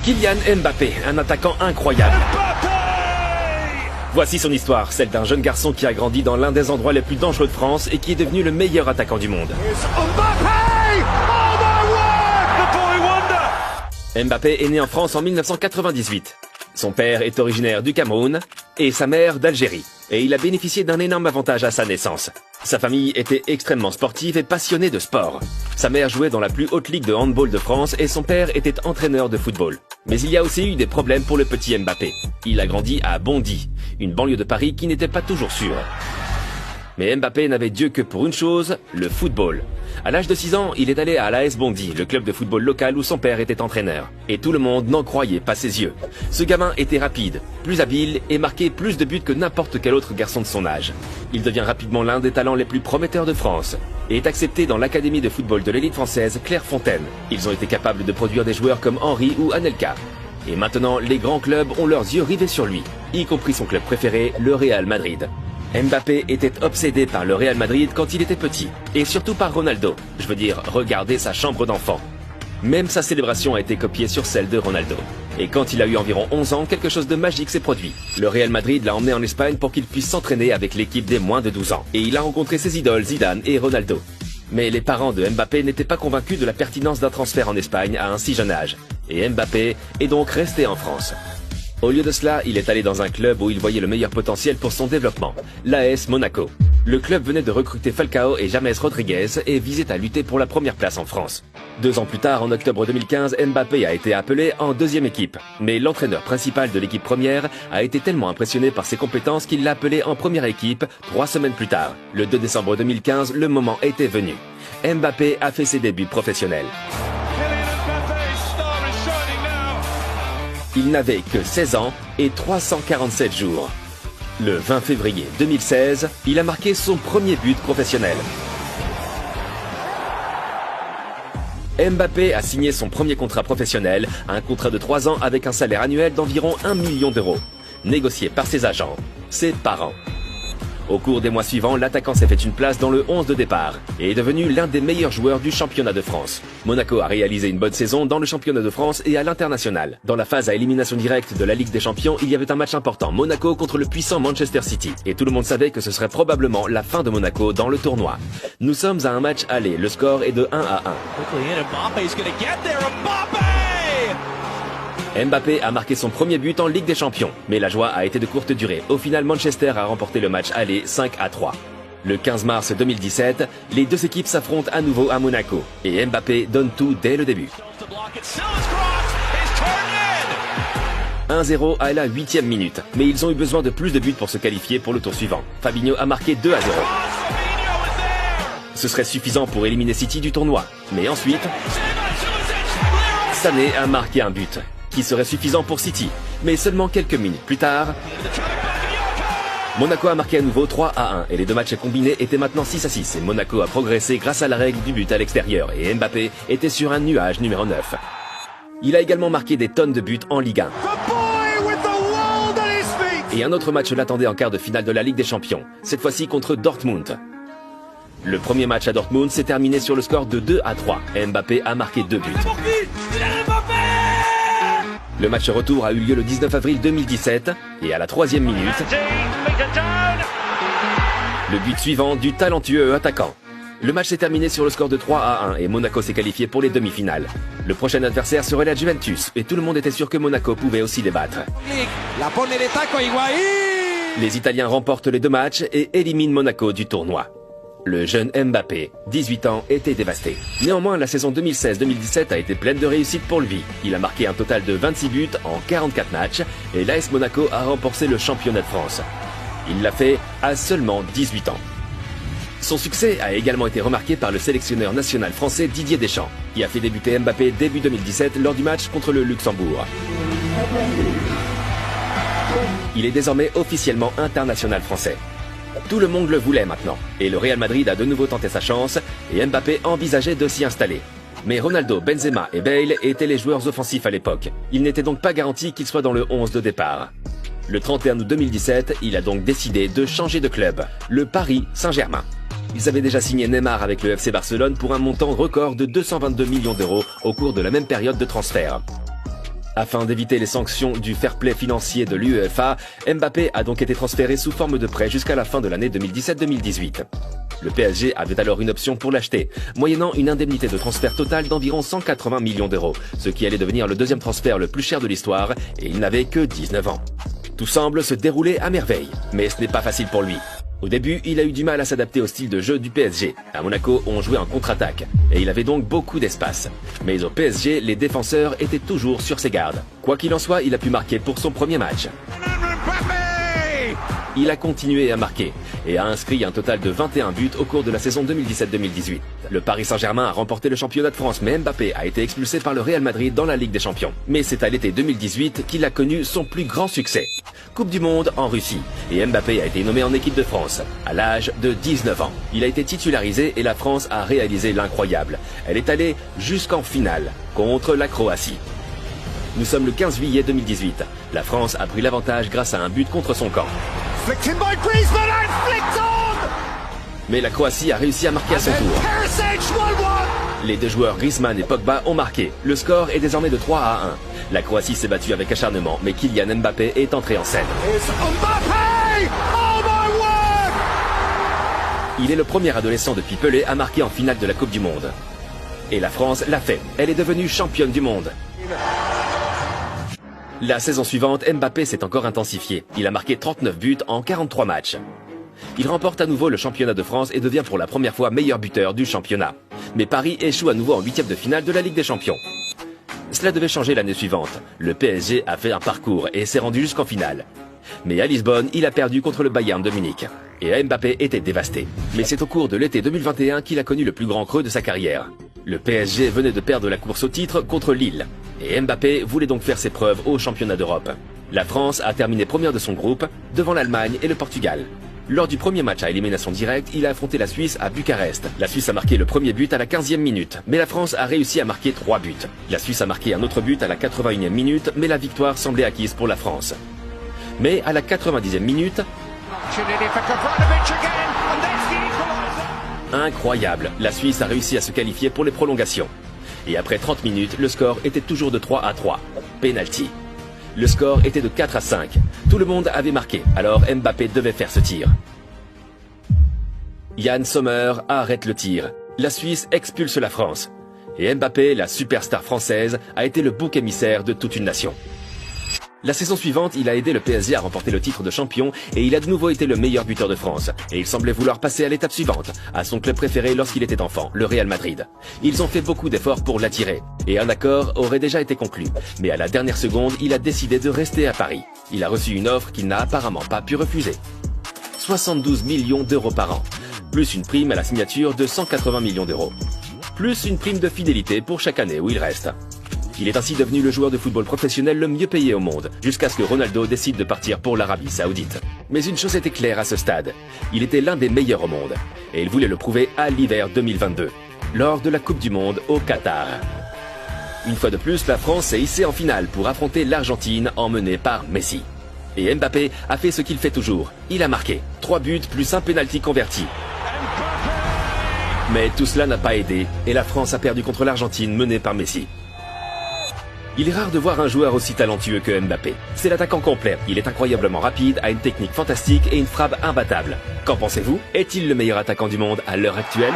Kylian Mbappé, un attaquant incroyable. Voici son histoire, celle d'un jeune garçon qui a grandi dans l'un des endroits les plus dangereux de France et qui est devenu le meilleur attaquant du monde. Mbappé est né en France en 1998. Son père est originaire du Cameroun et sa mère d'Algérie. Et il a bénéficié d'un énorme avantage à sa naissance. Sa famille était extrêmement sportive et passionnée de sport. Sa mère jouait dans la plus haute ligue de handball de France et son père était entraîneur de football. Mais il y a aussi eu des problèmes pour le petit Mbappé. Il a grandi à Bondy, une banlieue de Paris qui n'était pas toujours sûre. Mais Mbappé n'avait Dieu que pour une chose, le football. À l'âge de 6 ans, il est allé à l'AS Bondy, le club de football local où son père était entraîneur. Et tout le monde n'en croyait pas ses yeux. Ce gamin était rapide, plus habile et marquait plus de buts que n'importe quel autre garçon de son âge. Il devient rapidement l'un des talents les plus prometteurs de France et est accepté dans l'académie de football de l'élite française Clairefontaine. Ils ont été capables de produire des joueurs comme Henry ou Anelka. Et maintenant, les grands clubs ont leurs yeux rivés sur lui, y compris son club préféré, le Real Madrid. Mbappé était obsédé par le Real Madrid quand il était petit, et surtout par Ronaldo. Je veux dire, regardez sa chambre d'enfant. Même sa célébration a été copiée sur celle de Ronaldo. Et quand il a eu environ 11 ans, quelque chose de magique s'est produit. Le Real Madrid l'a emmené en Espagne pour qu'il puisse s'entraîner avec l'équipe des moins de 12 ans. Et il a rencontré ses idoles Zidane et Ronaldo. Mais les parents de Mbappé n'étaient pas convaincus de la pertinence d'un transfert en Espagne à un si jeune âge. Et Mbappé est donc resté en France. Au lieu de cela, il est allé dans un club où il voyait le meilleur potentiel pour son développement, l'AS Monaco. Le club venait de recruter Falcao et James Rodriguez et visait à lutter pour la première place en France. 2 ans plus tard, en octobre 2015, Mbappé a été appelé en deuxième équipe. Mais l'entraîneur principal de l'équipe première a été tellement impressionné par ses compétences qu'il l'a appelé en première équipe 3 semaines plus tard. Le 2 décembre 2015, le moment était venu. Mbappé a fait ses débuts professionnels. Il n'avait que 16 ans et 347 jours. Le 20 février 2016, il a marqué son premier but professionnel. Mbappé a signé son premier contrat professionnel, un contrat de 3 ans avec un salaire annuel d'environ 1 million d'euros, négocié par ses agents, ses parents. Au cours des mois suivants, l'attaquant s'est fait une place dans le 11 de départ et est devenu l'un des meilleurs joueurs du championnat de France. Monaco a réalisé une bonne saison dans le championnat de France et à l'international. Dans la phase à élimination directe de la Ligue des Champions, il y avait un match important, Monaco contre le puissant Manchester City. Et tout le monde savait que ce serait probablement la fin de Monaco dans le tournoi. Nous sommes à un match aller, le score est de 1-1. Mbappé a marqué son premier but en Ligue des Champions, mais la joie a été de courte durée. Au final, Manchester a remporté le match aller 5-3. Le 15 mars 2017, les deux équipes s'affrontent à nouveau à Monaco et Mbappé donne tout dès le début. 1-0 à la 8e minute, mais ils ont eu besoin de plus de buts pour se qualifier pour le tour suivant. Fabinho a marqué 2-0. Ce serait suffisant pour éliminer City du tournoi, mais ensuite, Sané a marqué un but qui serait suffisant pour City. Mais seulement quelques minutes plus tard, Monaco a marqué à nouveau 3-1 et les deux matchs combinés étaient maintenant 6-6 et Monaco a progressé grâce à la règle du but à l'extérieur et Mbappé était sur un nuage numéro 9. Il a également marqué des tonnes de buts en Ligue 1. Et un autre match l'attendait en quart de finale de la Ligue des Champions, cette fois-ci contre Dortmund. Le premier match à Dortmund s'est terminé sur le score de 2-3. Mbappé a marqué 2 buts. Le match retour a eu lieu le 19 avril 2017 et à la 3e minute, le but suivant du talentueux attaquant. Le match s'est terminé sur le score de 3-1 et Monaco s'est qualifié pour les demi-finales. Le prochain adversaire serait la Juventus et tout le monde était sûr que Monaco pouvait aussi les battre. Les Italiens remportent les 2 matchs et éliminent Monaco du tournoi. Le jeune Mbappé, 18 ans, était dévasté. Néanmoins, la saison 2016-2017 a été pleine de réussite pour lui. Il a marqué un total de 26 buts en 44 matchs et l'AS Monaco a remporté le championnat de France. Il l'a fait à seulement 18 ans. Son succès a également été remarqué par le sélectionneur national français Didier Deschamps, qui a fait débuter Mbappé début 2017 lors du match contre le Luxembourg. Il est désormais officiellement international français. Tout le monde le voulait maintenant, et le Real Madrid a de nouveau tenté sa chance, et Mbappé envisageait de s'y installer. Mais Ronaldo, Benzema et Bale étaient les joueurs offensifs à l'époque. Il n'était donc pas garanti qu'il soit dans le 11 de départ. Le 31 août 2017, il a donc décidé de changer de club, le Paris Saint-Germain. Ils avaient déjà signé Neymar avec le FC Barcelone pour un montant record de 222 millions d'euros au cours de la même période de transfert. Afin d'éviter les sanctions du fair play financier de l'UEFA, Mbappé a donc été transféré sous forme de prêt jusqu'à la fin de l'année 2017-2018. Le PSG avait alors une option pour l'acheter, moyennant une indemnité de transfert totale d'environ 180 millions d'euros, ce qui allait devenir le deuxième transfert le plus cher de l'histoire, et il n'avait que 19 ans. Tout semble se dérouler à merveille, mais ce n'est pas facile pour lui. Au début, il a eu du mal à s'adapter au style de jeu du PSG. À Monaco, on jouait en contre-attaque, et il avait donc beaucoup d'espace. Mais au PSG, les défenseurs étaient toujours sur ses gardes. Quoi qu'il en soit, il a pu marquer pour son premier match. Il a continué à marquer, et a inscrit un total de 21 buts au cours de la saison 2017-2018. Le Paris Saint-Germain a remporté le championnat de France, mais Mbappé a été expulsé par le Real Madrid dans la Ligue des Champions. Mais c'est à l'été 2018 qu'il a connu son plus grand succès. Coupe du Monde en Russie, et Mbappé a été nommé en équipe de France, à l'âge de 19 ans. Il a été titularisé et la France a réalisé l'incroyable. Elle est allée jusqu'en finale, contre la Croatie. Nous sommes le 15 juillet 2018. La France a pris l'avantage grâce à un but contre son camp. Mais la Croatie a réussi à marquer à son tour. Les deux joueurs Griezmann et Pogba ont marqué. Le score est désormais de 3-1. La Croatie s'est battue avec acharnement, mais Kylian Mbappé est entré en scène. Il est le premier adolescent depuis Pelé à marquer en finale de la Coupe du Monde. Et la France l'a fait. Elle est devenue championne du monde. La saison suivante, Mbappé s'est encore intensifié. Il a marqué 39 buts en 43 matchs. Il remporte à nouveau le championnat de France et devient pour la première fois meilleur buteur du championnat. Mais Paris échoue à nouveau en huitième de finale de la Ligue des Champions. Cela devait changer l'année suivante. Le PSG a fait un parcours et s'est rendu jusqu'en finale. Mais à Lisbonne, il a perdu contre le Bayern de Munich. Et Mbappé était dévasté. Mais c'est au cours de l'été 2021 qu'il a connu le plus grand creux de sa carrière. Le PSG venait de perdre la course au titre contre Lille. Et Mbappé voulait donc faire ses preuves au championnat d'Europe. La France a terminé première de son groupe, devant l'Allemagne et le Portugal. Lors du premier match à élimination directe, il a affronté la Suisse à Bucarest. La Suisse a marqué le premier but à la 15e minute, mais la France a réussi à marquer 3 buts. La Suisse a marqué un autre but à la 81e minute, mais la victoire semblait acquise pour la France. Mais à la 90e minute... Incroyable, la Suisse a réussi à se qualifier pour les prolongations. Et après 30 minutes, le score était toujours de 3-3. Penalty. Le score était de 4-5. Tout le monde avait marqué, alors Mbappé devait faire ce tir. Yann Sommer arrête le tir. La Suisse expulse la France. Et Mbappé, la superstar française, a été le bouc émissaire de toute une nation. La saison suivante, il a aidé le PSG à remporter le titre de champion et il a de nouveau été le meilleur buteur de France. Et il semblait vouloir passer à l'étape suivante, à son club préféré lorsqu'il était enfant, le Real Madrid. Ils ont fait beaucoup d'efforts pour l'attirer. Et un accord aurait déjà été conclu. Mais à la dernière seconde, il a décidé de rester à Paris. Il a reçu une offre qu'il n'a apparemment pas pu refuser. 72 millions d'euros par an. Plus une prime à la signature de 180 millions d'euros. Plus une prime de fidélité pour chaque année où il reste. Il est ainsi devenu le joueur de football professionnel le mieux payé au monde, jusqu'à ce que Ronaldo décide de partir pour l'Arabie Saoudite. Mais une chose était claire à ce stade, il était l'un des meilleurs au monde, et il voulait le prouver à l'hiver 2022, lors de la Coupe du Monde au Qatar. Une fois de plus, la France s'est hissée en finale pour affronter l'Argentine emmenée par Messi. Et Mbappé a fait ce qu'il fait toujours, il a marqué 3 buts plus un penalty converti. Mais tout cela n'a pas aidé, et la France a perdu contre l'Argentine menée par Messi. Il est rare de voir un joueur aussi talentueux que Mbappé. C'est l'attaquant complet. Il est incroyablement rapide, a une technique fantastique et une frappe imbattable. Qu'en pensez-vous? Est-il le meilleur attaquant du monde à l'heure actuelle?